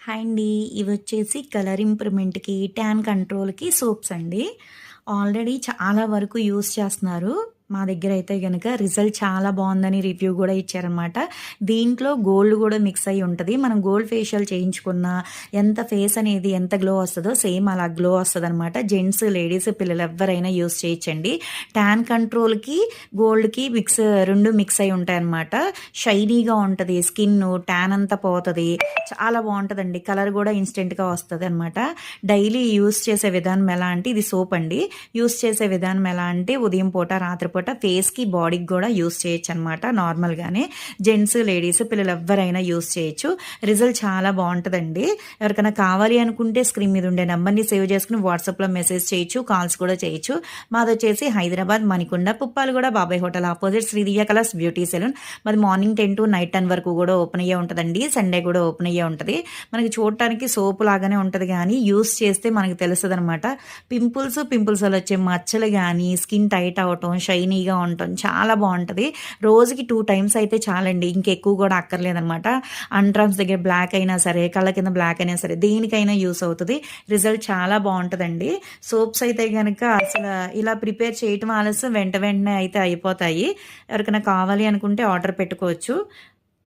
Hi అండి. ఇవొచ్చేసి colour ఇంప్రూవ్‌మెంట్‌కి, tan కంట్రోల్‌కి soaps అండి. Already చాలా వరకు యూజ్ చేస్తున్నారు. మా దగ్గరైతే గనక రిజల్ట్ చాలా బావుందని రివ్యూ గూడా ఇచ్చారనమాట. దీంట్లో గోల్డ్ గూడా మిక్స్ అయ్యి ఉంటది. మనం గోల్డ్ ఫేషియల్ చేయించుకున్నా ఎంత ఫేస్ అనేది ఎంత గ్లో వస్తదో సేమ్ అలా గ్లో వస్తదనమాట. జెంట్స్, లేడీస్, పిల్లలు ఎవ్వరైనా యూజ్ చేయొచ్చండి. ట్యాన్ కంట్రోల్‌కి, గోల్డ్‌కి 2 మిక్స్ అయ్యి ఉంటాయన్నమాట. షైనీగా ఉంటది. స్కిన్ను ట్యాన్ అంతా పోతది. చాలా బావుంటదండి. కలర్ గూడా ఇన్‌స్టెంట్‌గా వస్తదనమాట. డైలీ యూజ్ చేసే విధానం ఎలా అంటే ఇది సోప్ అండి. యూజ్ చేసే విధానం ఎలా అంటే ఉదయం పూట, రాత్రి పూట ఫేస్‌కి, బాడీకి గూడా యూజ్ చేయొచ్చనమాట నార్మల్‌గానే. జెంట్స్, లేడీస్, పిల్లలు ఎవ్వరైనా యూజ్ చేయొచ్చు. రిజల్ట్ చాలా బావుంటదండి. ఎవరికైనా కావాలి అనుకుంటే స్క్రీన్ మీద ఉండే నంబర్‌ని సేవ్ చేసుకొని వాట్సాప్‌లో మెసేజ్ చేయొచ్చు. కాల్స్ కూడా చేయొచ్చు. మాదొచ్చేసి Hyderabad Manikonda, Puppalaguda, Babai hotel opposite Sridivya colours beauty salon. మాది మార్నింగ్ 10 టు నైట్ 10 వరకు గూడా ఓపెన్ అయ్యే ఉంటదండి. సండే గూడా ఓపెన్ అయ్యే ఉంటది. మనకి చూడటానికి సోప్ లాగానే ఉంటది గానీ యూజ్ చేస్తే మనకు తెలుస్తదనమాట. పింపుల్స్ వల్ల వచ్చే మచ్చలు గానీ, స్కిన్ టైట్ అవ్వటం, షైనీగా ఉండటం చాలా బావుంటది. రోజుకి 2 టైమ్స్ అయితే చాలండి. ఇంకెక్కువ గూడా అక్కర్లేదనమాట. అంట్రామ్స్ దగ్గర బ్లాక్ అయినా సరే, కళ్ళ కింద బ్లాక్ అయినా సరే దేనికైనా యూజ్ అవుతది. రిజల్ట్ చాలా బావుంటదండి. సోప్స్ అయితే గనక ఇలా ప్రిపేర్ చేయటం ఆలస్యం వెంటనే అయితే అయిపోతాయి. ఎవరికైనా కావాలి అనుకుంటే ఆర్డర్ పెట్టుకోవచ్చు.